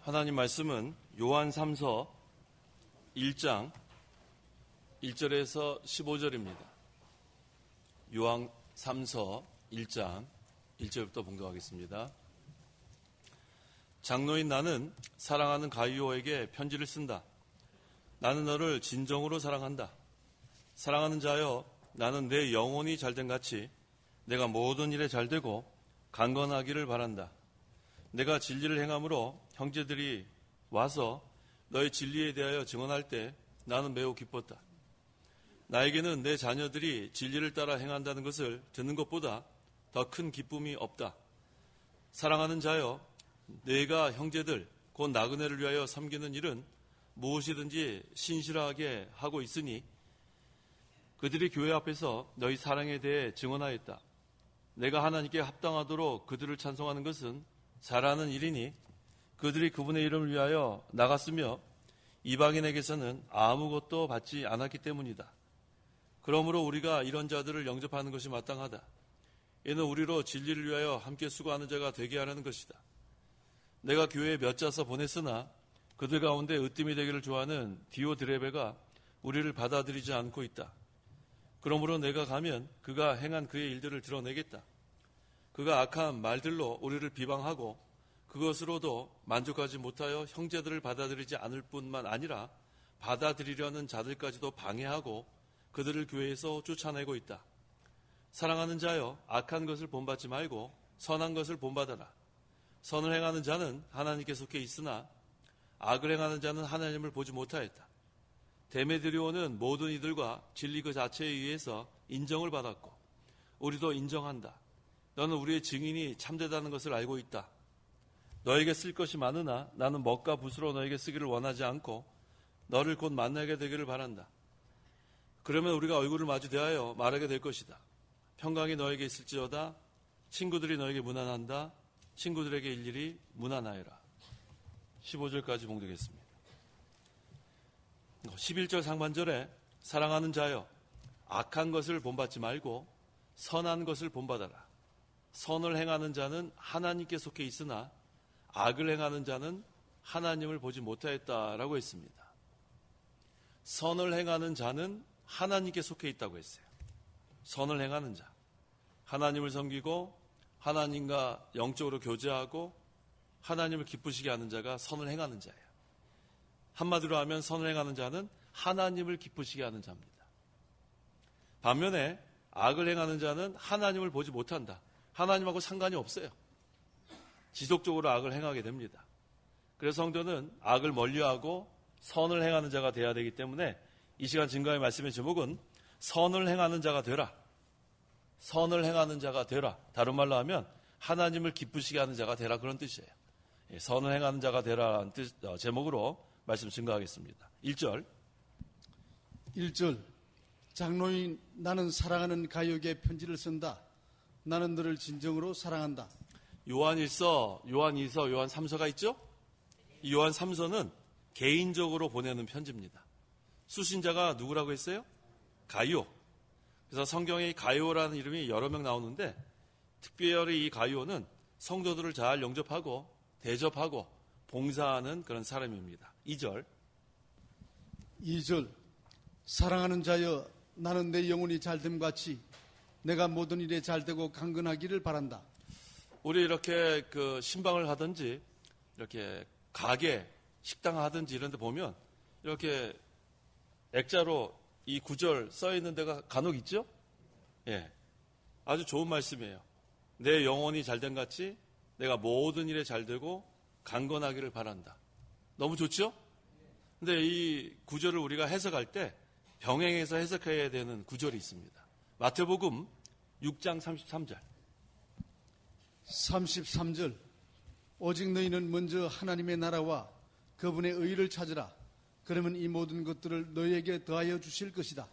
하나님 말씀은 요한 3서 1장 1절에서 15절입니다. 요한 3서 1장 1절부터 봉독하겠습니다. 장로인 나는 사랑하는 가이오에게 편지를 쓴다. 나는 너를 진정으로 사랑한다. 사랑하는 자여, 나는 내 영혼이 잘된 같이 내가 모든 일에 잘되고 강건하기를 바란다. 내가 진리를 행함으로 형제들이 와서 너의 진리에 대하여 증언할 때 나는 매우 기뻤다. 나에게는 내 자녀들이 진리를 따라 행한다는 것을 듣는 것보다 더 큰 기쁨이 없다. 사랑하는 자여, 내가 형제들 곧 나그네를 위하여 섬기는 일은 무엇이든지 신실하게 하고 있으니 그들이 교회 앞에서 너희 사랑에 대해 증언하였다. 내가 하나님께 합당하도록 그들을 찬송하는 것은 잘하는 일이니 그들이 그분의 이름을 위하여 나갔으며 이방인에게서는 아무것도 받지 않았기 때문이다. 그러므로 우리가 이런 자들을 영접하는 것이 마땅하다. 이는 우리로 진리를 위하여 함께 수고하는 자가 되게 하려는 것이다. 내가 교회에 몇 자서 보냈으나 그들 가운데 으뜸이 되기를 좋아하는 디오드레베가 우리를 받아들이지 않고 있다. 그러므로 내가 가면 그가 행한 그의 일들을 드러내겠다. 그가 악한 말들로 우리를 비방하고 그것으로도 만족하지 못하여 형제들을 받아들이지 않을 뿐만 아니라 받아들이려는 자들까지도 방해하고 그들을 교회에서 쫓아내고 있다. 사랑하는 자여, 악한 것을 본받지 말고 선한 것을 본받아라. 선을 행하는 자는 하나님께 속해 있으나 악을 행하는 자는 하나님을 보지 못하였다. 데메드리오는 모든 이들과 진리 그 자체에 의해서 인정을 받았고 우리도 인정한다. 너는 우리의 증인이 참되다는 것을 알고 있다. 너에게 쓸 것이 많으나 나는 먹과 붓으로 너에게 쓰기를 원하지 않고 너를 곧 만나게 되기를 바란다. 그러면 우리가 얼굴을 마주 대하여 말하게 될 것이다. 평강이 너에게 있을지어다. 친구들이 너에게 무난한다. 친구들에게 일일이 무난하여라. 15절까지 봉독했습니다. 11절 상반절에 사랑하는 자여, 악한 것을 본받지 말고 선한 것을 본받아라. 선을 행하는 자는 하나님께 속해 있으나 악을 행하는 자는 하나님을 보지 못하였다라고 했습니다. 선을 행하는 자는 하나님께 속해 있다고 했어요. 선을 행하는 자, 하나님을 섬기고 하나님과 영적으로 교제하고 하나님을 기쁘시게 하는 자가 선을 행하는 자예요. 한마디로 하면 선을 행하는 자는 하나님을 기쁘시게 하는 자입니다. 반면에 악을 행하는 자는 하나님을 보지 못한다. 하나님하고 상관이 없어요. 지속적으로 악을 행하게 됩니다. 그래서 성도는 악을 멀리하고 선을 행하는 자가 되어야 되기 때문에 이 시간 증거의 말씀의 제목은 선을 행하는 자가 되라. 선을 행하는 자가 되라. 다른 말로 하면 하나님을 기쁘시게 하는 자가 되라, 그런 뜻이에요. 선을 행하는 자가 되라는 제목으로 말씀 증거하겠습니다. 1절 장로인 나는 사랑하는 가이오에게 편지를 쓴다. 나는 너를 진정으로 사랑한다. 요한 1서, 요한 2서, 요한 3서가 있죠? 이 요한 3서는 개인적으로 보내는 편지입니다. 수신자가 누구라고 했어요? 가이오. 그래서 성경에 가이오라는 이름이 여러 명 나오는데 특별히 이 가이오는 성도들을 잘 영접하고 대접하고 봉사하는 그런 사람입니다. 2절 사랑하는 자여, 나는 내 영혼이 잘됨 같이 내가 모든 일에 잘되고 강건하기를 바란다. 우리 이렇게 신방을 하든지 이렇게 가게, 식당 하든지 이런 데 보면 이렇게 액자로 이 구절 써 있는 데가 간혹 있죠? 예. 아주 좋은 말씀이에요. 내 영혼이 잘된 같이 내가 모든 일에 잘되고 강건하기를 바란다. 너무 좋죠? 근데 이 구절을 우리가 해석할 때 병행해서 해석해야 되는 구절이 있습니다. 마태복음 6장 33절. 오직 너희는 먼저 하나님의 나라와 그분의 의를 찾으라. 그러면 이 모든 것들을 너희에게 더하여 주실 것이다.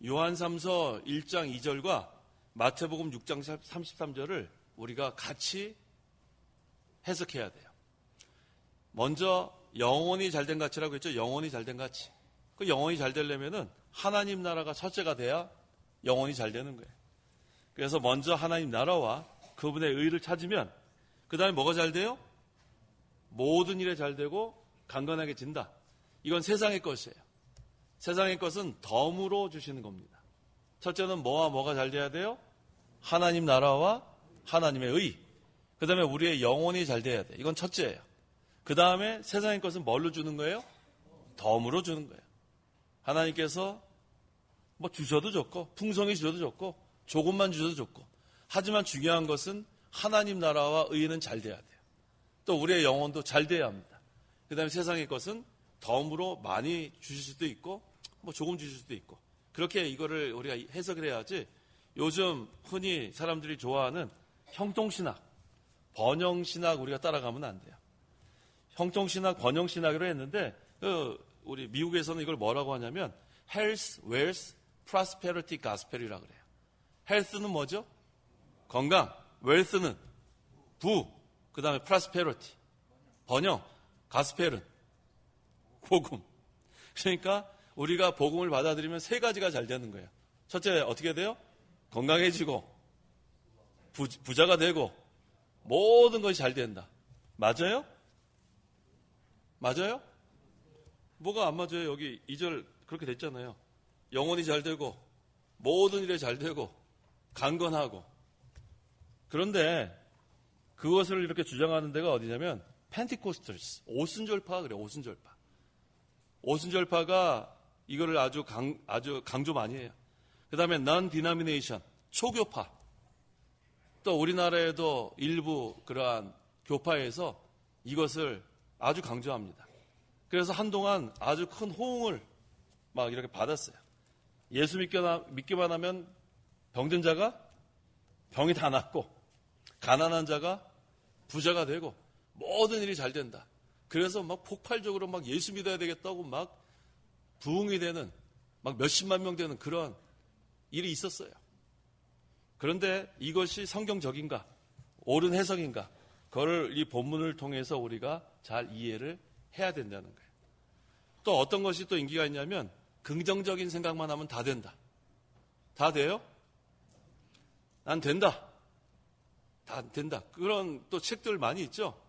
요한 3서 1장 2절과 마태복음 6장 33절을 우리가 같이 해석해야 돼요. 먼저 영혼이 잘된 가치라고 했죠. 영혼이 잘된 가치. 그 영혼이 잘 되려면은 하나님 나라가 첫째가 돼야 영혼이 잘 되는 거예요. 그래서 먼저 하나님 나라와 그분의 의를 찾으면 그 다음에 뭐가 잘 돼요? 모든 일에 잘 되고 강건하게진다. 이건 세상의 것이에요. 세상의 것은 덤으로 주시는 겁니다. 첫째는 뭐와 뭐가 잘 돼야 돼요? 하나님 나라와 하나님의 의. 그 다음에 우리의 영혼이 잘 돼야 돼. 이건 첫째예요. 그 다음에 세상의 것은 뭘로 주는 거예요? 덤으로 주는 거예요. 하나님께서 뭐 주셔도 좋고 풍성히 주셔도 좋고 조금만 주셔도 좋고, 하지만 중요한 것은 하나님 나라와 의는 잘 돼야 돼요. 또 우리의 영혼도 잘 돼야 합니다. 그 다음에 세상의 것은 덤으로 많이 주실 수도 있고 뭐 조금 주실 수도 있고, 그렇게 이거를 우리가 해석을 해야지 요즘 흔히 사람들이 좋아하는 형통신학, 번영신학 우리가 따라가면 안 돼요. 형통신학, 번영신학으로 했는데 우리 미국에서는 이걸 뭐라고 하냐면 health, wealth, prosperity, gospel이라고 그래요. health는 뭐죠? 건강, wealth는 부, 그 다음에 prosperity, 번영, gospel은 복음. 그러니까 우리가 복음을 받아들이면 세 가지가 잘 되는 거예요. 첫째, 어떻게 돼요? 건강해지고 부자가 되고 모든 것이 잘 된다. 맞아요? 맞아요? 뭐가 안 맞아요? 여기 2절 그렇게 됐잖아요. 영혼이 잘 되고 모든 일에 잘 되고 강건하고. 그런데 그것을 이렇게 주장하는 데가 어디냐면 펜티코스털스, 오순절파 그래요. 오순절파. 오순절파가 이거를 아주 강조 많이 해요. 그 다음에 non-denomination, 초교파. 또 우리나라에도 일부 그러한 교파에서 이것을 아주 강조합니다. 그래서 한동안 아주 큰 호응을 막 이렇게 받았어요. 예수 믿기만 하면 병든 자가 병이 다 낫고, 가난한 자가 부자가 되고 모든 일이 잘 된다. 그래서 막 폭발적으로 막 예수 믿어야 되겠다고 막 부흥이 되는, 막 몇십만 명 되는 그런 일이 있었어요. 그런데 이것이 성경적인가, 옳은 해석인가, 그걸 이 본문을 통해서 우리가 잘 이해를 해야 된다는 거예요. 또 어떤 것이 또 인기가 있냐면 긍정적인 생각만 하면 다 된다. 다 돼요? 난 된다. 다 된다. 그런 또 책들 많이 있죠.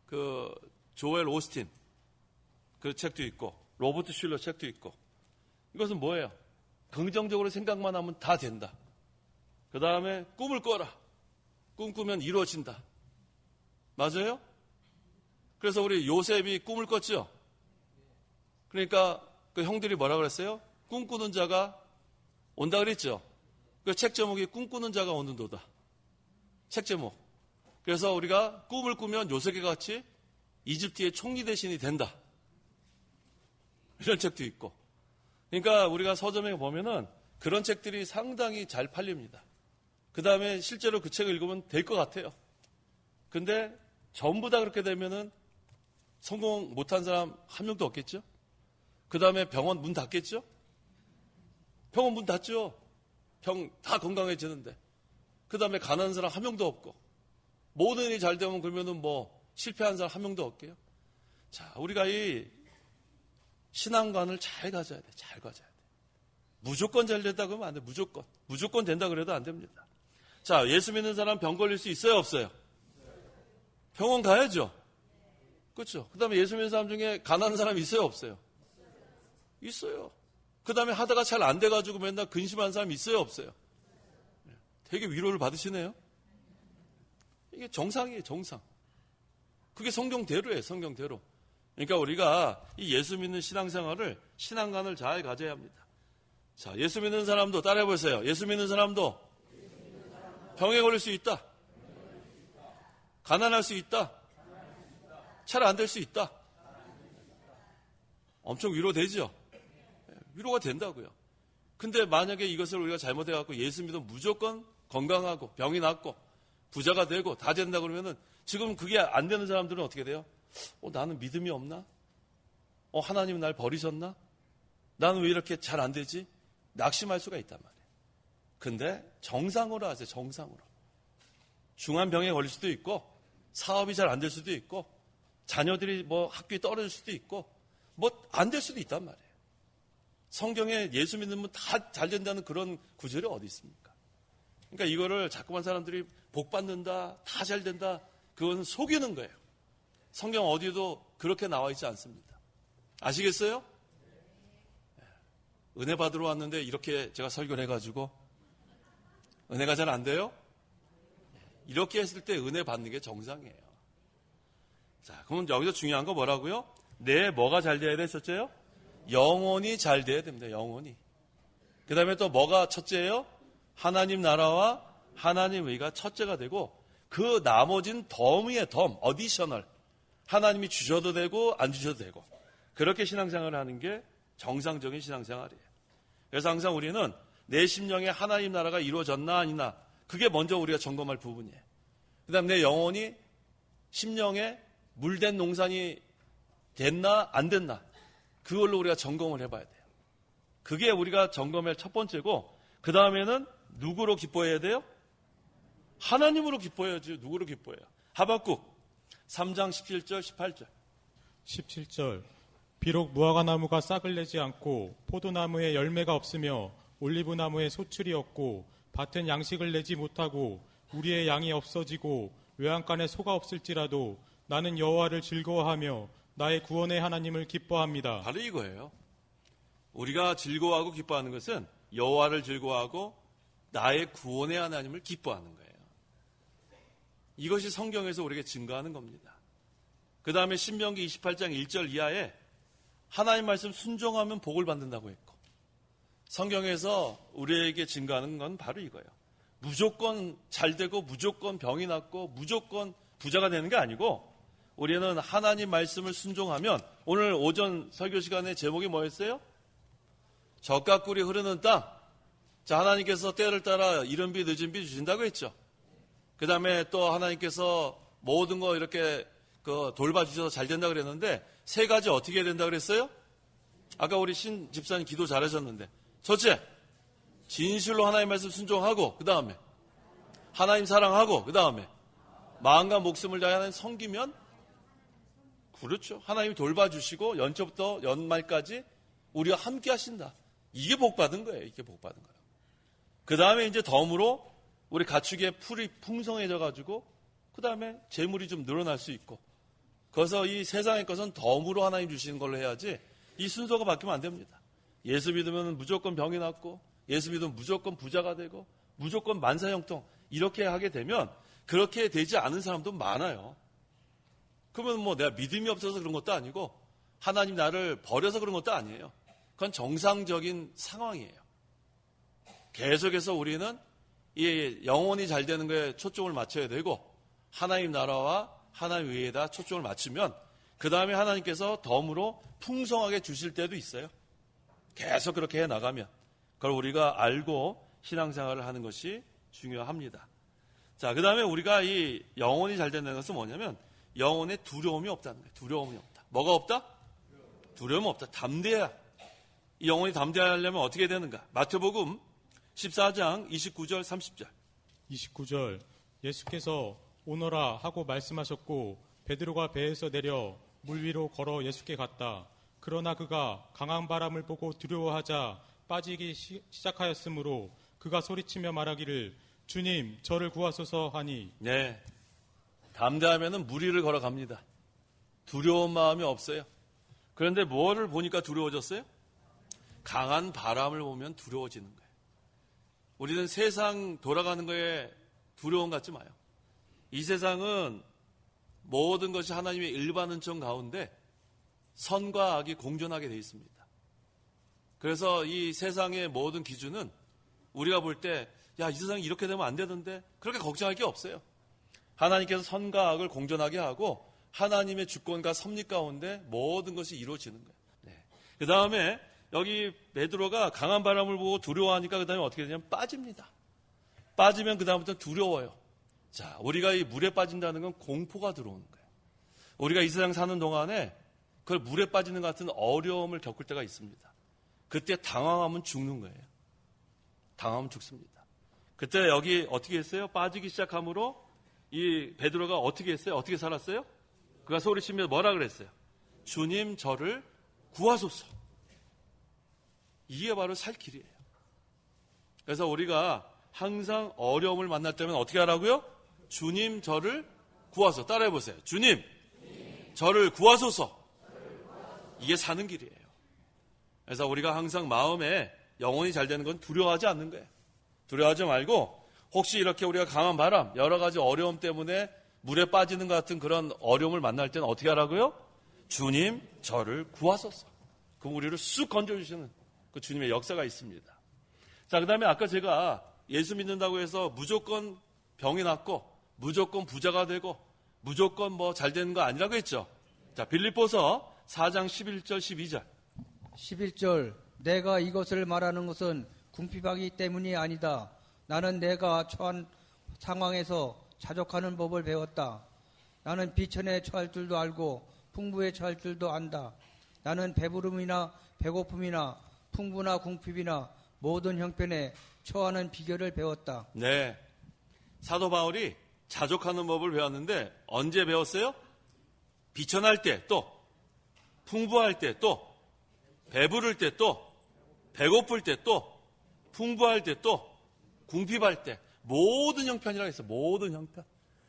그 조엘 오스틴 그 책도 있고 로버트 슐러 책도 있고. 이것은 뭐예요? 긍정적으로 생각만 하면 다 된다. 그 다음에 꿈을 꿔라. 꿈꾸면 이루어진다. 맞아요? 그래서 우리 요셉이 꿈을 꿨죠. 그러니까 그 형들이 뭐라 그랬어요? 꿈꾸는 자가 온다 그랬죠. 그 책 제목이 꿈꾸는 자가 오는도다. 책 제목. 그래서 우리가 꿈을 꾸면 요셉과 같이 이집트의 총리 대신이 된다. 이런 책도 있고. 그러니까 우리가 서점에 보면은 그런 책들이 상당히 잘 팔립니다. 그 다음에 실제로 그 책을 읽으면 될 것 같아요. 근데 전부 다 그렇게 되면은 성공 못한 사람 한 명도 없겠죠? 그 다음에 병원 문 닫겠죠? 병원 문 닫죠? 병 다 건강해지는데. 그 다음에 가난한 사람 한 명도 없고. 모든 일이 잘 되면 그러면은 뭐 실패한 사람 한 명도 없게요? 자, 우리가 이 신앙관을 잘 가져야 돼. 잘 가져야 돼. 무조건 잘 된다 그러면 안 돼. 무조건. 무조건 된다 그래도 안 됩니다. 자, 예수 믿는 사람 병 걸릴 수 있어요? 없어요? 병원 가야죠. 그렇죠. 그 다음에 예수 믿는 사람 중에 가난한 사람 있어요? 없어요? 있어요. 그 다음에 하다가 잘 안 돼가지고 맨날 근심한 사람 있어요? 없어요? 되게 위로를 받으시네요. 이게 정상이에요. 정상. 그게 성경대로예요. 성경대로. 그러니까 우리가 이 예수 믿는 신앙생활을, 신앙관을 잘 가져야 합니다. 자, 예수 믿는 사람도 따라해보세요. 예수 믿는 사람도 병에 걸릴 수 있다. 가난할 수 있다. 잘 안 될 수 있다. 엄청 위로되죠? 위로가 된다고요. 근데 만약에 이것을 우리가 잘못해갖고 예수 믿으면 무조건 건강하고 병이 낫고 부자가 되고 다 된다 그러면은 지금 그게 안 되는 사람들은 어떻게 돼요? 나는 믿음이 없나? 하나님은 날 버리셨나? 나는 왜 이렇게 잘 안 되지? 낙심할 수가 있단 말이에요. 근데 정상으로 하세요. 정상으로. 중한 병에 걸릴 수도 있고 사업이 잘 안 될 수도 있고 자녀들이 뭐 학교에 떨어질 수도 있고 뭐 안 될 수도 있단 말이에요. 성경에 예수 믿으면 다 잘 된다는 그런 구절이 어디 있습니까? 그러니까 이거를 자꾸만 사람들이 복 받는다, 다 잘 된다, 그건 속이는 거예요. 성경 어디도 그렇게 나와 있지 않습니다. 아시겠어요? 은혜 받으러 왔는데 이렇게 제가 설교를 해가지고 은혜가 잘 안 돼요? 이렇게 했을 때 은혜 받는 게 정상이에요. 자, 그럼 여기서 중요한 거 뭐라고요? 내 뭐가 잘 돼야 돼, 첫째요? 영혼이 잘 돼야 됩니다. 영혼이. 그 다음에 또 뭐가 첫째예요? 하나님 나라와 하나님 의가 첫째가 되고 그 나머지는 덤이에요. 덤, 어디셔널. 하나님이 주셔도 되고 안 주셔도 되고 그렇게 신앙생활을 하는 게 정상적인 신앙생활이에요. 그래서 항상 우리는 내 심령에 하나님 나라가 이루어졌나 아니나 그게 먼저 우리가 점검할 부분이에요. 그 다음 내 영혼이 심령에 물된 농산이 됐나 안 됐나 그걸로 우리가 점검을 해봐야 돼요. 그게 우리가 점검할 첫 번째고 그 다음에는 누구로 기뻐해야 돼요? 하나님으로 기뻐해야지. 누구로 기뻐해요? 하박국 3장 17절 18절 17절 비록 무화과나무가 싹을 내지 않고 포도나무에 열매가 없으며 올리브나무에 소출이 없고 밭은 양식을 내지 못하고 우리의 양이 없어지고 외양간에 소가 없을지라도 나는 여호와를 즐거워하며 나의 구원의 하나님을 기뻐합니다. 바로 이거예요. 우리가 즐거워하고 기뻐하는 것은 여호와를 즐거워하고 나의 구원의 하나님을 기뻐하는 거예요. 이것이 성경에서 우리에게 증거하는 겁니다. 그 다음에 신명기 28장 1절 이하에 하나님 말씀 순종하면 복을 받는다고 했고 성경에서 우리에게 증거하는 건 바로 이거예요. 무조건 잘 되고 무조건 병이 낫고 무조건 부자가 되는 게 아니고 우리는 하나님 말씀을 순종하면 오늘 오전 설교 시간에 제목이 뭐였어요? 젖과 꿀이 흐르는 땅. 자, 하나님께서 때를 따라 이른 비 늦은 비 주신다고 했죠. 그 다음에 또 하나님께서 모든 거 이렇게 돌봐주셔서 잘 된다고 그랬는데 세 가지 어떻게 해야 된다고 그랬어요? 아까 우리 신 집사님 기도 잘하셨는데 첫째, 진실로 하나님 말씀 순종하고 그 다음에 하나님 사랑하고 그 다음에 마음과 목숨을 다해 하나님 섬기면 그렇죠. 하나님이 돌봐주시고 연초부터 연말까지 우리와 함께 하신다. 이게 복받은 거예요. 이게 복받은 거예요. 그 다음에 이제 덤으로 우리 가축의 풀이 풍성해져 가지고 그 다음에 재물이 좀 늘어날 수 있고 그래서 이 세상의 것은 덤으로 하나님 주시는 걸로 해야지 이 순서가 바뀌면 안 됩니다. 예수 믿으면 무조건 병이 낫고 예수 믿으면 무조건 부자가 되고 무조건 만사형통 이렇게 하게 되면 그렇게 되지 않은 사람도 많아요. 그러면 뭐 내가 믿음이 없어서 그런 것도 아니고 하나님 나를 버려서 그런 것도 아니에요. 그건 정상적인 상황이에요. 계속해서 우리는 이 영혼이 잘 되는 거에 초점을 맞춰야 되고 하나님 나라와 하나님 의에다 초점을 맞추면 그 다음에 하나님께서 덤으로 풍성하게 주실 때도 있어요. 계속 그렇게 해나가면 그걸 우리가 알고 신앙생활을 하는 것이 중요합니다. 자, 그 다음에 우리가 이 영혼이 잘 된다는 것은 뭐냐면 영혼에 두려움이 없다는 거예요. 두려움이 없다. 뭐가 없다? 두려움이 없다. 담대해야. 이 영혼이 담대하려면 어떻게 되는가? 마태복음 14장 29절 30절 29절 예수께서 오너라 하고 말씀하셨고 베드로가 배에서 내려 물 위로 걸어 예수께 갔다. 그러나 그가 강한 바람을 보고 두려워하자 빠지기 시작하였으므로 그가 소리치며 말하기를 주님 저를 구하소서 하니 네, 담대하면은 물 위를 걸어갑니다. 두려운 마음이 없어요. 그런데 뭐를 보니까 두려워졌어요? 강한 바람을 보면 두려워지는 거예요. 우리는 세상 돌아가는 거에 두려움 갖지 마요. 이 세상은 모든 것이 하나님의 일반 은총 가운데 선과 악이 공존하게 되어 있습니다. 그래서 이 세상의 모든 기준은 우리가 볼 때 야, 이 세상이 이렇게 되면 안 되던데 그렇게 걱정할 게 없어요. 하나님께서 선과 악을 공존하게 하고 하나님의 주권과 섭리 가운데 모든 것이 이루어지는 거예요. 네. 그 다음에 여기 베드로가 강한 바람을 보고 두려워하니까 그 다음에 어떻게 되냐면 빠집니다. 빠지면 그 다음부터 두려워요. 자, 우리가 이 물에 빠진다는 건 공포가 들어오는 거예요. 우리가 이 세상 사는 동안에 그걸 물에 빠지는 것 같은 어려움을 겪을 때가 있습니다. 그때 당황하면 죽는 거예요. 당하면 죽습니다. 그때 여기 어떻게 했어요? 빠지기 시작함으로 이 베드로가 어떻게 했어요? 어떻게 살았어요? 그가 소리치며 뭐라 그랬어요? 주님 저를 구하소서. 이게 바로 살 길이에요. 그래서 우리가 항상 어려움을 만날 때면 어떻게 하라고요? 주님 저를 구하소서. 따라해보세요. 주님 저를 구하소서. 이게 사는 길이에요. 그래서 우리가 항상 마음에 영혼이 잘 되는 건 두려워하지 않는 거예요. 두려워하지 말고 혹시 이렇게 우리가 강한 바람, 여러 가지 어려움 때문에 물에 빠지는 것 같은 그런 어려움을 만날 때는 어떻게 하라고요? 주님, 저를 구하소서. 그럼 우리를 쑥 건져주시는 그 주님의 역사가 있습니다. 자, 그 다음에 아까 제가 예수 믿는다고 해서 무조건 병이 낫고 무조건 부자가 되고 무조건 뭐 잘 되는 거 아니라고 했죠. 자, 빌립보서 4장 11절 12절. 11절 내가 이것을 말하는 것은 궁핍하기 때문이 아니다. 나는 내가 처한 상황에서 자족하는 법을 배웠다. 나는 비천에 처할 줄도 알고 풍부에 처할 줄도 안다. 나는 배부름이나 배고픔이나 풍부나 궁핍이나 모든 형편에 처하는 비결을 배웠다. 네. 사도 바울이 자족하는 법을 배웠는데 언제 배웠어요? 비천할 때, 또 풍부할 때, 또 배부를 때, 또 배고플 때, 또 풍부할 때, 또 궁핍할 때, 모든 형편이라고 했어요. 모든 형편.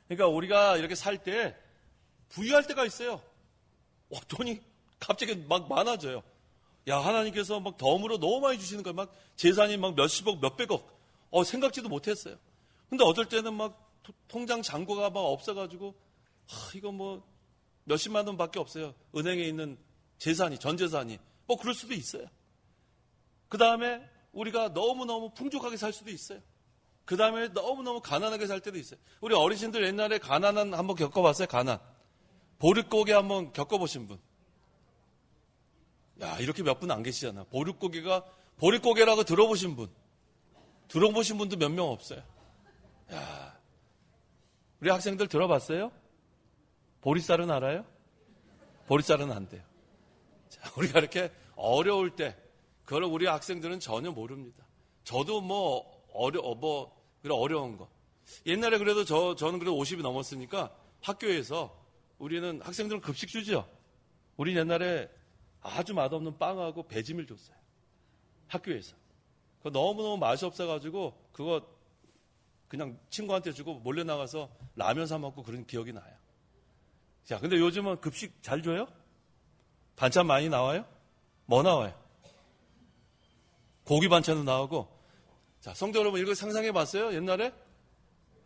그러니까 우리가 이렇게 살 때 부유할 때가 있어요. 돈이 갑자기 막 많아져요. 야, 하나님께서 막 덤으로 너무 많이 주시는 거예요. 막 재산이 막 몇십억, 몇백억. 생각지도 못했어요. 근데 어떨 때는 막 통장 잔고가 막 없어가지고, 이거 뭐 몇십만 원밖에 없어요. 은행에 있는 재산이, 전 재산이. 뭐 그럴 수도 있어요. 그 다음에 우리가 너무너무 풍족하게 살 수도 있어요. 그 다음에 너무너무 가난하게 살 때도 있어요. 우리 어르신들 옛날에 가난한 한번 겪어봤어요? 가난. 보릿고개 한번 겪어보신 분. 야, 이렇게 몇 분 안 계시잖아. 보릿고개라고 들어보신 분. 들어보신 분도 몇 명 없어요. 야, 우리 학생들 들어봤어요? 보릿살은 알아요? 보릿살은 안 돼요. 자, 우리가 이렇게 어려울 때, 그걸 우리 학생들은 전혀 모릅니다. 저도 어려운 거. 옛날에 그래도 저는 그래도 50이 넘었으니까 학교에서 우리는 학생들은 급식 주죠. 우리 옛날에 아주 맛없는 빵하고 배지밀 줬어요. 학교에서. 그거 너무너무 맛이 없어가지고 그거 그냥 친구한테 주고 몰래 나가서 라면 사 먹고 그런 기억이 나요. 자, 근데 요즘은 급식 잘 줘요? 반찬 많이 나와요? 뭐 나와요? 고기 반찬도 나오고. 자, 성도 여러분, 이거 상상해 봤어요? 옛날에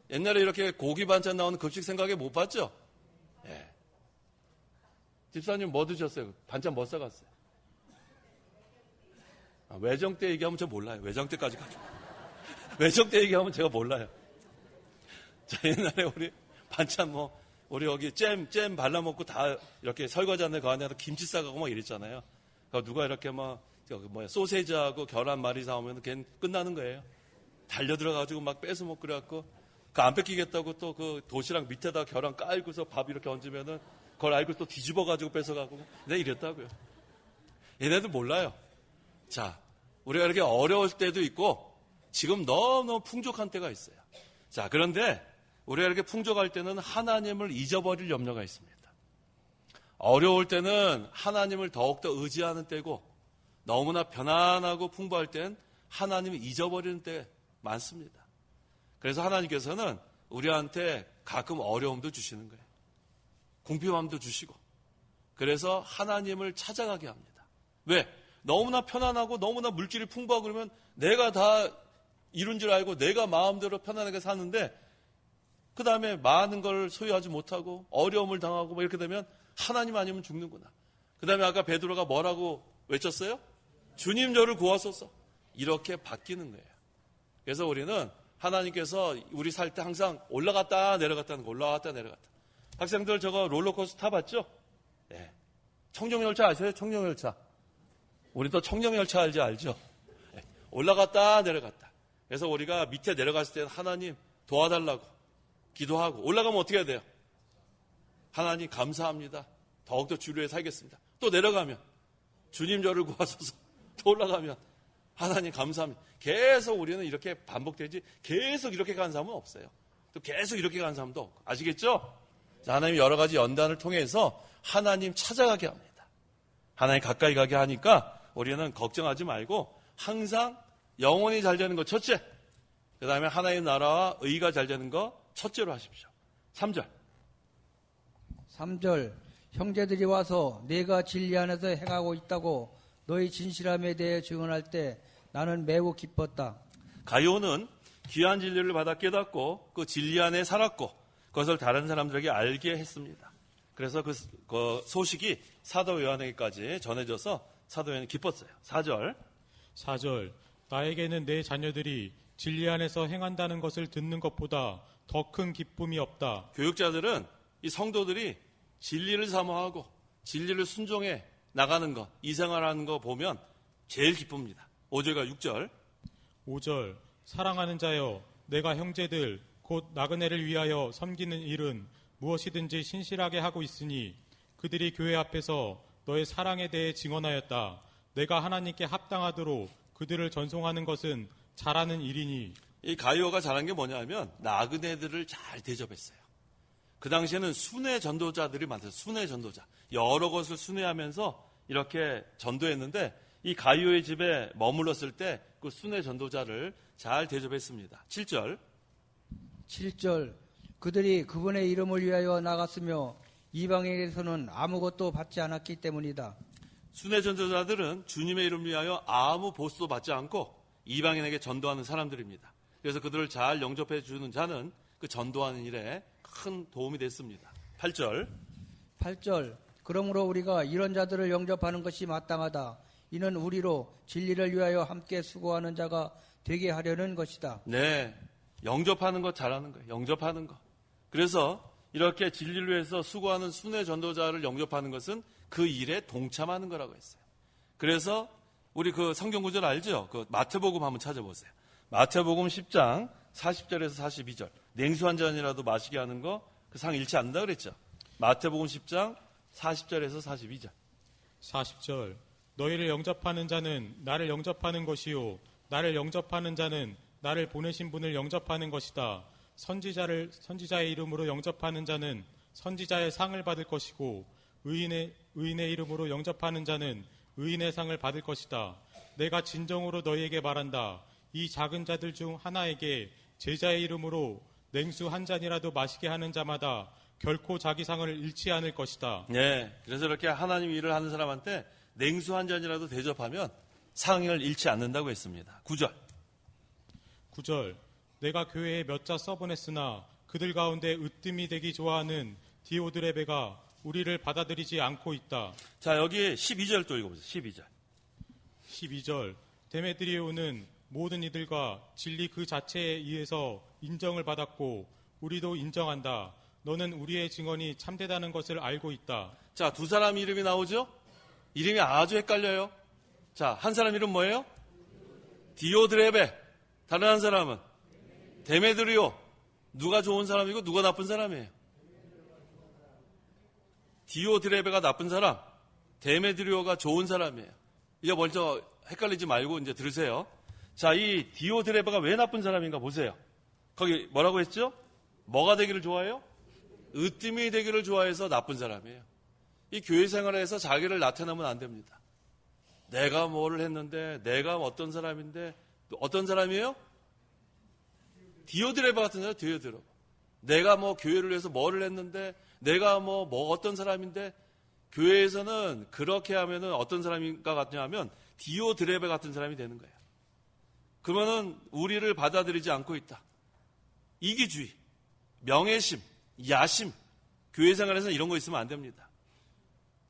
이렇게 고기 반찬 나오는 급식 생각해 못 봤죠? 예. 집사님 뭐 드셨어요? 반찬 뭐 싸갔어요? 외정 때 얘기하면 저 몰라요. 외정 때까지 가죠. 외정 때 얘기하면 제가 몰라요. 자, 옛날에 우리 반찬 우리 여기 잼 발라먹고 다 이렇게 설거지 하는데 그 안에서 김치 싸가고 막 이랬잖아요. 그러니까 누가 이렇게 소세지하고 계란 말이 사오면 걔는 끝나는 거예요. 달려 들어가지고 막 뺏어 먹고 그래갖고 그 안 뺏기겠다고 또 그 도시락 밑에다 계란 깔고서 밥 이렇게 얹으면은 그걸 알고 또 뒤집어가지고 뺏어가고 내가 이랬다고요. 얘네들 몰라요. 자, 우리가 이렇게 어려울 때도 있고 지금 너무너무 풍족한 때가 있어요. 자, 그런데 우리가 이렇게 풍족할 때는 하나님을 잊어버릴 염려가 있습니다. 어려울 때는 하나님을 더욱더 의지하는 때고 너무나 편안하고 풍부할 땐 하나님을 잊어버리는 때 많습니다. 그래서 하나님께서는 우리한테 가끔 어려움도 주시는 거예요. 궁핍함도 주시고. 그래서 하나님을 찾아가게 합니다. 왜? 너무나 편안하고 너무나 물질이 풍부하고 그러면 내가 다 이룬 줄 알고 내가 마음대로 편안하게 사는데 그 다음에 많은 걸 소유하지 못하고 어려움을 당하고 이렇게 되면 하나님 아니면 죽는구나. 그 다음에 아까 베드로가 뭐라고 외쳤어요? 주님 저를 구하소서. 이렇게 바뀌는 거예요. 그래서 우리는 하나님께서 우리 살 때 항상 올라갔다 내려갔다는 거, 올라갔다 내려갔다. 학생들 저거 롤러코스터 타봤죠? 네. 청룡열차 아세요? 청룡열차. 우리 또 청룡열차 알죠? 네. 올라갔다 내려갔다. 그래서 우리가 밑에 내려갔을 때는 하나님 도와달라고 기도하고 올라가면 어떻게 해야 돼요? 하나님 감사합니다. 더욱더 주를 위해 살겠습니다. 또 내려가면 주님 저를 구하소서. 또 올라가면 하나님 감사합니다. 계속 우리는 이렇게 반복되지 계속 이렇게 가는 사람은 없어요. 또 계속 이렇게 가는 사람도 없고. 아시겠죠? 자, 하나님 여러 가지 연단을 통해서 하나님 찾아가게 합니다. 하나님 가까이 가게 하니까 우리는 걱정하지 말고 항상 영혼이 잘 되는 거 첫째, 그 다음에 하나님 나라와 의가 잘 되는 거 첫째로 하십시오. 3절. 형제들이 와서 내가 진리 안에서 행하고 있다고 너희 진실함에 대해 증언할 때 나는 매우 기뻤다. 가이오는 귀한 진리를 받아 깨닫고 그 진리 안에 살았고 그것을 다른 사람들에게 알게 했습니다. 그래서 그 소식이 사도 요한에게까지 전해져서 사도 요한이 기뻤어요. 4절. 4절 나에게는 내 자녀들이 진리 안에서 행한다는 것을 듣는 것보다 더 큰 기쁨이 없다. 교육자들은 이 성도들이 진리를 사모하고 진리를 순종해 나가는 것, 이 생활하는 거 보면 제일 기쁩니다. 5절과 6절. 5절 사랑하는 자여 내가 형제들 곧 나그네를 위하여 섬기는 일은 무엇이든지 신실하게 하고 있으니 그들이 교회 앞에서 너의 사랑에 대해 증언하였다. 내가 하나님께 합당하도록 그들을 전송하는 것은 잘하는 일이니. 이 가이오가 잘한 게 뭐냐면 나그네들을 잘 대접했어요. 그 당시에는 순회 전도자들이 많았어요. 순회 전도자. 여러 것을 순회하면서 이렇게 전도했는데 이 가이오의 집에 머물렀을 때 그 순회 전도자를 잘 대접했습니다. 7절. 7절 그들이 그분의 이름을 위하여 나갔으며 이방인에게서는 아무것도 받지 않았기 때문이다. 순회 전도자들은 주님의 이름을 위하여 아무 보수도 받지 않고 이방인에게 전도하는 사람들입니다. 그래서 그들을 잘 영접해 주는 자는 그 전도하는 일에 큰 도움이 됐습니다. 8절. 8절 그러므로 우리가 이런 자들을 영접하는 것이 마땅하다. 이는 우리로 진리를 위하여 함께 수고하는 자가 되게 하려는 것이다. 네, 영접하는 것 잘하는 거예요. 영접하는 것. 그래서 이렇게 진리를 위해서 수고하는 순회 전도자를 영접하는 것은 그 일에 동참하는 거라고 했어요. 그래서 우리 그 성경 구절 알죠? 그 마태복음 한번 찾아보세요. 마태복음 10장 40절에서 42절. 냉수 한 잔이라도 마시게 하는 거 그 상 잃지 않는다 그랬죠. 마태복음 10장 40절에서 42절. 40절 너희를 영접하는 자는 나를 영접하는 것이요 나를 영접하는 자는 나를 보내신 분을 영접하는 것이다. 선지자의 이름으로 영접하는 자는 선지자의 상을 받을 것이고 의인의 이름으로 영접하는 자는 의인의 상을 받을 것이다. 내가 진정으로 너희에게 말한다. 이 작은 자들 중 하나에게 제자의 이름으로 냉수 한 잔이라도 마시게 하는 자마다 결코 자기 상을 잃지 않을 것이다. 네, 그래서 이렇게 하나님 일을 하는 사람한테 냉수 한 잔이라도 대접하면 상을 잃지 않는다고 했습니다. 9절. 9절 내가 교회에 몇 자 써보냈으나 그들 가운데 으뜸이 되기 좋아하는 디오드레베가 우리를 받아들이지 않고 있다. 자, 여기 12절 또 읽어보세요. 12절. 12절 데메드리오는 모든 이들과 진리 그 자체에 의해서 인정을 받았고 우리도 인정한다. 너는 우리의 증언이 참되다는 것을 알고 있다. 자, 두 사람 이름이 나오죠? 이름이 아주 헷갈려요. 자, 한 사람 이름 뭐예요? 디오드레베. 다른 한 사람은 데메드리오. 누가 좋은 사람이고 누가 나쁜 사람이에요? 디오드레베가 나쁜 사람, 데메드리오가 좋은 사람이에요. 이제 먼저 헷갈리지 말고 이제 들으세요. 자, 이 디오드레베가 왜 나쁜 사람인가 보세요. 거기 뭐라고 했죠? 뭐가 되기를 좋아해요? 으뜸이 되기를 좋아해서 나쁜 사람이에요. 이 교회 생활에서 자기를 나타내면 안 됩니다. 내가 뭐를 했는데, 내가 어떤 사람인데, 어떤 사람이에요? 디오드레베 같은 사람, 디오드레베. 내가 뭐 교회를 위해서 뭐를 했는데, 내가 뭐 어떤 사람인데, 교회에서는 그렇게 하면은 어떤 사람인가 같냐 하면 디오드레베 같은 사람이 되는 거예요. 그러면은 우리를 받아들이지 않고 있다. 이기주의, 명예심, 야심, 교회 생활에서는 이런 거 있으면 안 됩니다.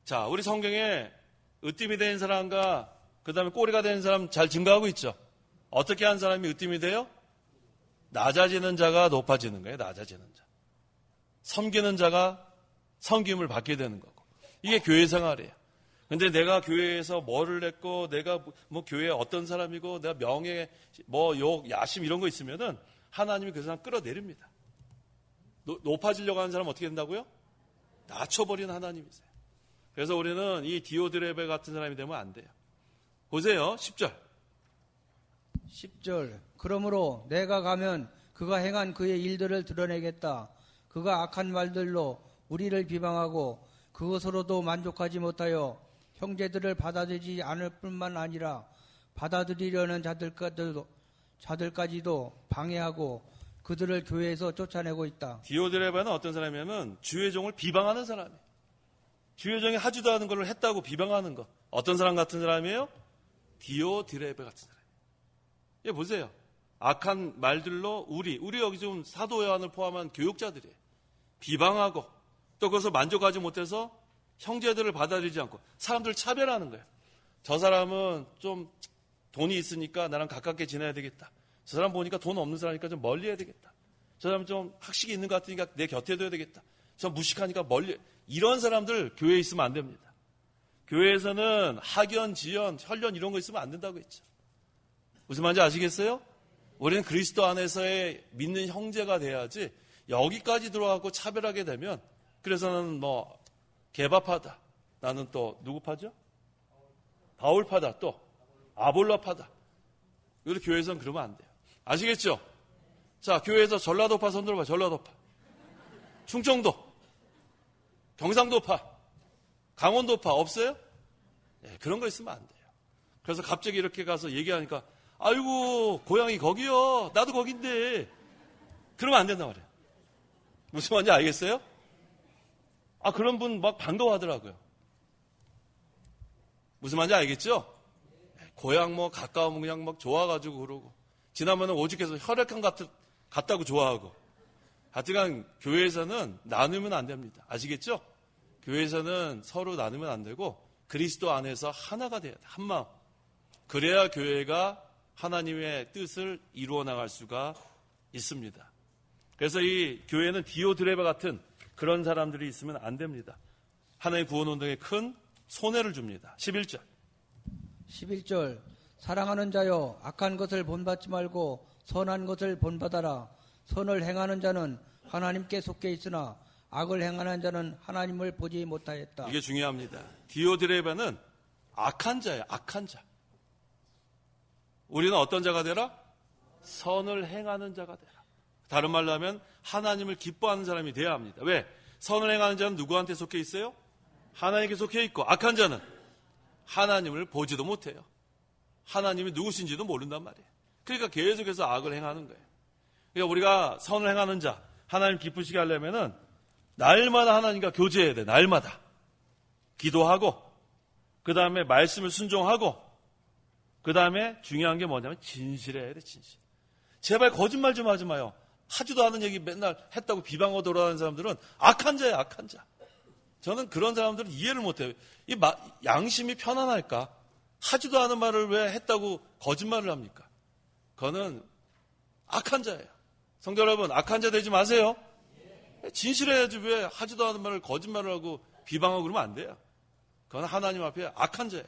자, 우리 성경에 으뜸이 된 사람과 그 다음에 꼬리가 된 사람 잘 증가하고 있죠. 어떻게 한 사람이 으뜸이 돼요? 낮아지는 자가 높아지는 거예요. 낮아지는 자. 섬기는 자가 섬김을 받게 되는 거고. 이게 교회 생활이에요. 근데 내가 교회에서 뭐를 했고, 내가 뭐 교회에 어떤 사람이고, 내가 명예, 뭐 욕, 야심 이런 거 있으면은 하나님이 그 사람 끌어내립니다. 높아지려고 하는 사람 어떻게 된다고요? 낮춰버리는 하나님이세요. 그래서 우리는 이 디오드레베 같은 사람이 되면 안 돼요. 보세요. 10절. 10절 그러므로 내가 가면 그가 행한 그의 일들을 드러내겠다. 그가 악한 말들로 우리를 비방하고 그것으로도 만족하지 못하여 형제들을 받아들이지 않을 뿐만 아니라 받아들이려는 자들까지도 방해하고 그들을 교회에서 쫓아내고 있다. 디오드레베는 어떤 사람이냐면 주의 종을 비방하는 사람이에요. 주여정이 하지도 않은 걸 했다고 비방하는 거. 어떤 사람 같은 사람이에요? 디오드레베 같은 사람. 예, 보세요. 악한 말들로 우리 여기 지금 사도 요한을 포함한 교육자들이에요. 비방하고 또 그것을 만족하지 못해서 형제들을 받아들이지 않고 사람들을 차별하는 거예요. 저 사람은 좀 돈이 있으니까 나랑 가깝게 지내야 되겠다. 저 사람 보니까 돈 없는 사람이니까 좀 멀리 해야 되겠다. 저 사람 좀 학식이 있는 것 같으니까 내 곁에 둬야 되겠다. 저 무식하니까 멀리. 이런 사람들 교회에 있으면 안 됩니다. 교회에서는 학연, 지연, 혈연 이런 거 있으면 안 된다고 했죠. 무슨 말인지 아시겠어요? 우리는 그리스도 안에서의 믿는 형제가 돼야지 여기까지 들어가고 차별하게 되면 그래서 나는 뭐 개바파다. 나는 또 누구 파죠? 바울파다. 또 아볼로파다. 우리 교회에서는 그러면 안 돼요. 아시겠죠? 자, 교회에서 전라도파 손 들어봐. 전라도파. 충청도, 경상도파, 강원도파 없어요? 네, 그런 거 있으면 안 돼요. 그래서 갑자기 이렇게 가서 얘기하니까 아이고 고향이 거기요. 나도 거긴데. 그러면 안 된단 말이에요. 무슨 말인지 알겠어요? 아, 그런 분 막 반가워하더라고요. 무슨 말인지 알겠죠? 고향 뭐 가까우면 그냥 막 좋아가지고 그러고 지나면은 오죽해서 혈액형 같다고 좋아하고 하여튼 교회에서는 나누면 안 됩니다. 아시겠죠? 교회에서는 서로 나누면 안 되고 그리스도 안에서 하나가 돼야 돼. 한 마음. 그래야 교회가 하나님의 뜻을 이루어 나갈 수가 있습니다. 그래서 이 교회는 디오드레베 같은 그런 사람들이 있으면 안 됩니다. 하나의 구원운동에 큰 손해를 줍니다. 11절. 11절 사랑하는 자여 악한 것을 본받지 말고 선한 것을 본받아라. 선을 행하는 자는 하나님께 속해 있으나 악을 행하는 자는 하나님을 보지 못하였다. 이게 중요합니다. 디오드레베는 악한 자예요. 악한 자. 우리는 어떤 자가 되라? 선을 행하는 자가 되라. 다른 말로 하면 하나님을 기뻐하는 사람이 되어야 합니다. 왜? 선을 행하는 자는 누구한테 속해 있어요? 하나님께 속해 있고 악한 자는 하나님을 보지도 못해요. 하나님이 누구신지도 모른단 말이에요. 그러니까 계속해서 악을 행하는 거예요. 그러니까 우리가 선을 행하는 자, 하나님 기쁘시게 하려면은 날마다 하나님과 교제해야 돼. 날마다. 기도하고 그 다음에 말씀을 순종하고 그 다음에 중요한 게 뭐냐면 진실해야 돼. 진실. 제발 거짓말 좀 하지 마요. 하지도 않은 얘기 맨날 했다고 비방하고 돌아다니는 사람들은 악한 자예요. 악한 자. 저는 그런 사람들은 이해를 못해요. 양심이 편안할까? 하지도 않은 말을 왜 했다고 거짓말을 합니까? 그거는 악한 자예요. 성도 여러분, 악한 자 되지 마세요. 진실해야지 왜 하지도 않은 말을 거짓말을 하고 비방하고 그러면 안 돼요. 그건 하나님 앞에 악한 자예요.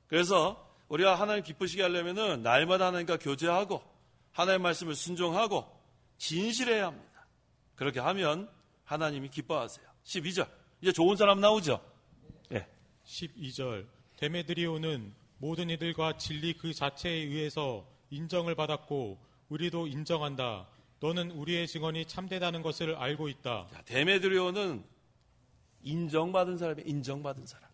그래서 우리가 하나님 기쁘시게 하려면은 날마다 하나님과 교제하고 하나님의 말씀을 순종하고 진실해야 합니다. 그렇게 하면 하나님이 기뻐하세요. 12절. 이제 좋은 사람 나오죠? 예. 12절 데메드리오는 모든 이들과 진리 그 자체에 의해서 인정을 받았고 우리도 인정한다. 너는 우리의 증언이 참되다는 것을 알고 있다. 자, 데메드리오는 인정받은 사람이에요. 인정받은 사람.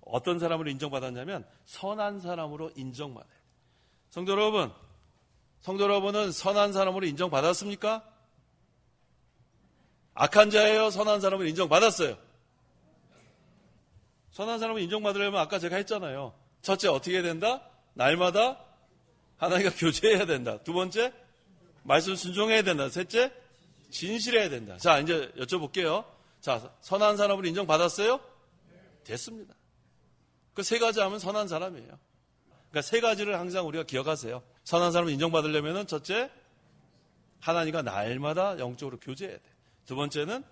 어떤 사람으로 인정받았냐면 선한 사람으로 인정받아요. 성도 여러분은 선한 사람으로 인정받았습니까? 악한 자예요? 선한 사람으로 인정받았어요? 선한 사람으로 인정받으려면 아까 제가 했잖아요. 첫째 어떻게 해야 된다? 날마다 하나님과 교제해야 된다. 두 번째 말씀 순종해야 된다. 셋째 진실해야 된다. 자, 이제 여쭤볼게요. 자, 선한 사람으로 인정받았어요? 됐습니다. 그 세 가지 하면 선한 사람이에요. 그러니까 세 가지를 항상 우리가 기억하세요. 선한 사람을 인정받으려면 첫째, 하나님과 날마다 영적으로 교제해야 돼. 두 번째는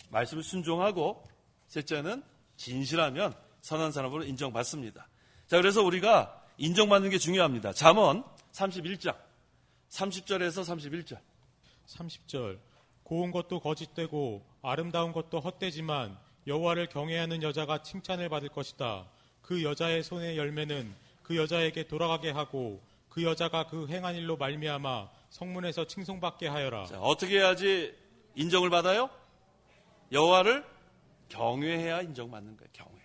말씀을 순종하고, 셋째는 진실하면 선한 사람으로 인정받습니다. 자, 그래서 우리가 인정받는 게 중요합니다. 잠언 31장 30절에서 31절. 30절 고운 것도 거짓되고 아름다운 것도 헛되지만 여호와를 경외하는 여자가 칭찬을 받을 것이다. 그 여자의 손의 열매는 그 여자에게 돌아가게 하고 그 여자가 그 행한 일로 말미암아 성문에서 칭송받게 하여라. 자, 어떻게 해야지 인정을 받아요? 여호와를 경외해야 인정받는 거예요. 경외.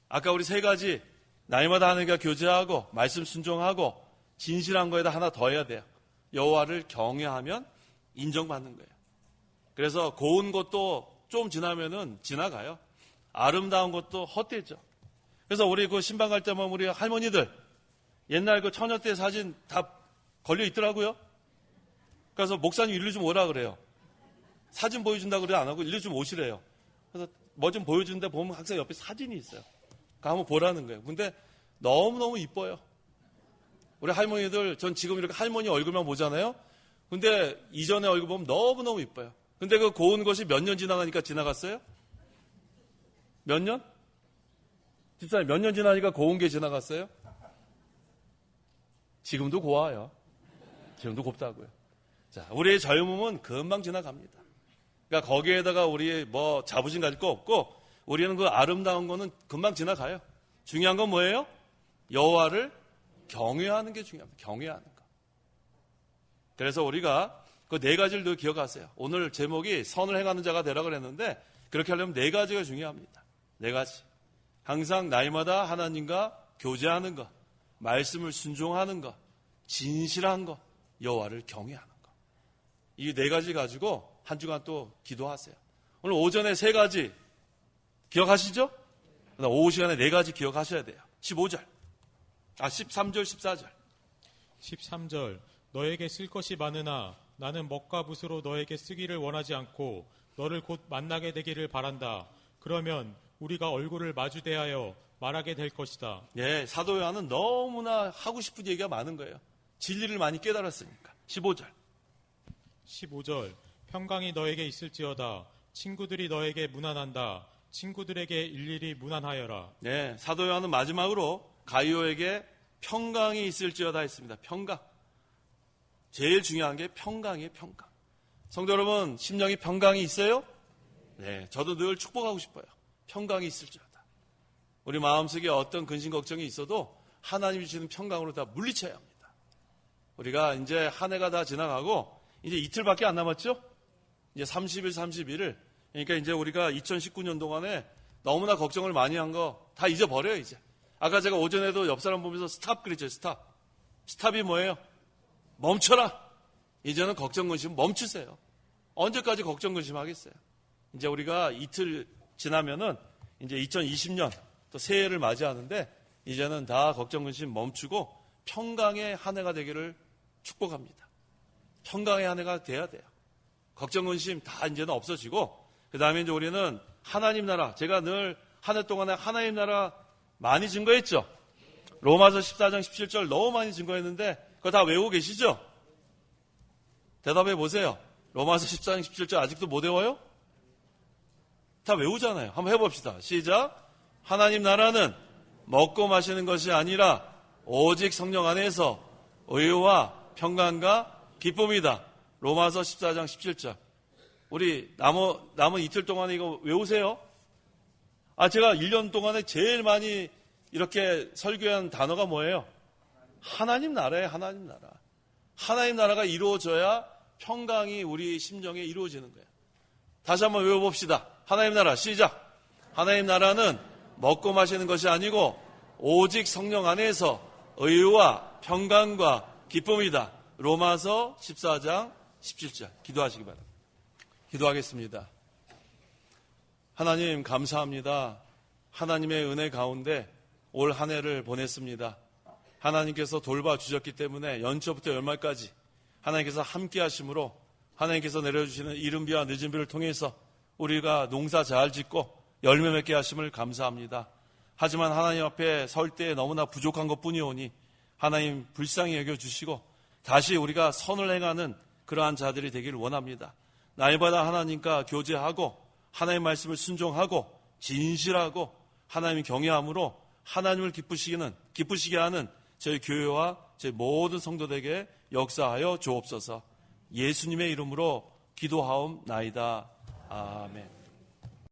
아까 우리 세 가지 날마다 하나님과 교제하고 말씀 순종하고 진실한 거에다 하나 더 해야 돼요. 여호와를 경외하면 인정받는 거예요. 그래서 고운 것도 좀 지나면은 지나가요. 아름다운 것도 헛되죠. 그래서 우리 그 신방 갈 때만 우리 할머니들 옛날 그 처녀 때 사진 다 걸려 있더라고요. 그래서 목사님 일로 좀 오라 그래요. 사진 보여준다고 그래 안 하고 일로 좀 오시래요. 그래서 뭐 좀 보여주는데 보면 항상 옆에 사진이 있어요. 그거 한번 보라는 거예요. 근데 너무너무 이뻐요. 우리 할머니들, 전 지금 이렇게 할머니 얼굴만 보잖아요. 근데 이전의 얼굴 보면 너무너무 이뻐요. 근데 그 고운 것이 몇 년 지나가니까 지나갔어요? 몇 년? 집사님, 몇 년 지나니까 고운 게 지나갔어요? 지금도 고와요. 지금도 곱다고요. 자, 우리의 젊음은 금방 지나갑니다. 그러니까 거기에다가 우리 뭐 자부심 가질 거 없고 우리는 그 아름다운 거는 금방 지나가요. 중요한 건 뭐예요? 여호와를 경외하는 게 중요합니다. 경외하는 거. 그래서 우리가 그 네 가지를 늘 기억하세요. 오늘 제목이 선을 행하는 자가 되라 그랬는데 그렇게 하려면 네 가지가 중요합니다. 네 가지. 항상 날마다 하나님과 교제하는 것, 말씀을 순종하는 것, 진실한 것, 여호와를 경외하는 것. 이 네 가지 가지고 한 주간 또 기도하세요. 오늘 오전에 세 가지 기억하시죠? 오후 시간에 네 가지 기억하셔야 돼요. 13절, 14절. 13절 너에게 쓸 것이 많으나 나는 먹과 붓으로 너에게 쓰기를 원하지 않고 너를 곧 만나게 되기를 바란다. 그러면 우리가 얼굴을 마주대하여 말하게 될 것이다. 예, 사도 요한은 너무나 하고 싶은 얘기가 많은 거예요. 진리를 많이 깨달았으니까. 15절. 15절 평강이 너에게 있을지어다. 친구들이 너에게 무난한다. 친구들에게 일일이 무난하여라. 네, 사도 요한은 마지막으로 가이오에게 평강이 있을지어다 했습니다. 평강. 제일 중요한 게 평강이에요, 평강. 성도 여러분, 심령이 평강이 있어요? 네, 저도 늘 축복하고 싶어요. 평강이 있을지어다. 우리 마음속에 어떤 근심 걱정이 있어도 하나님이 주시는 평강으로 다 물리쳐야 합니다. 우리가 이제 한 해가 다 지나가고 이제 이틀밖에 안 남았죠? 이제 30일, 31일. 그러니까 이제 우리가 2019년 동안에 너무나 걱정을 많이 한 거 다 잊어버려요, 이제. 아까 제가 오전에도 옆 사람 보면서 스탑 그랬죠, 스탑. 스탑이 뭐예요? 멈춰라. 이제는 걱정 근심 멈추세요. 언제까지 걱정 근심 하겠어요? 이제 우리가 이틀 지나면은 이제 2020년 또 새해를 맞이하는데 이제는 다 걱정 근심 멈추고 평강의 한 해가 되기를 축복합니다. 평강의 한 해가 돼야 돼요. 걱정 근심 다 이제는 없어지고 그 다음에 이제 우리는 하나님 나라, 제가 늘 한 해 동안에 하나님 나라 많이 증거했죠. 로마서 14장 17절 너무 많이 증거했는데 그거 다 외우고 계시죠? 대답해 보세요. 로마서 14장 17절 아직도 못 외워요? 다 외우잖아요. 한번 해봅시다. 시작. 하나님 나라는 먹고 마시는 것이 아니라 오직 성령 안에서 의와 평강과 기쁨이다. 로마서 14장 17절. 우리 남은 이틀 동안에 이거 외우세요. 제가 1년 동안에 제일 많이 이렇게 설교한 단어가 뭐예요? 하나님 나라예요, 하나님 나라. 하나님 나라가 이루어져야 평강이 우리 심정에 이루어지는 거예요. 다시 한번 외워봅시다. 하나님 나라, 시작. 하나님 나라는 먹고 마시는 것이 아니고 오직 성령 안에서 의와 평강과 기쁨이다. 로마서 14장 17절. 기도하시기 바랍니다. 기도하겠습니다. 하나님 감사합니다. 하나님의 은혜 가운데 올 한 해를 보냈습니다. 하나님께서 돌봐주셨기 때문에 연초부터 연말까지 하나님께서 함께 하심으로 하나님께서 내려주시는 이른 비와 늦은 비를 통해서 우리가 농사 잘 짓고 열매 맺게 하심을 감사합니다. 하지만 하나님 앞에 설 때 너무나 부족한 것뿐이오니 하나님 불쌍히 여겨주시고 다시 우리가 선을 행하는 그러한 자들이 되기를 원합니다. 날마다 하나님과 교제하고 하나님의 말씀을 순종하고 진실하고 하나님의 경외함으로 하나님을 기쁘시게 하는 저희 교회와 저희 모든 성도들에게 역사하여 주옵소서. 예수님의 이름으로 기도하옵나이다. 아멘.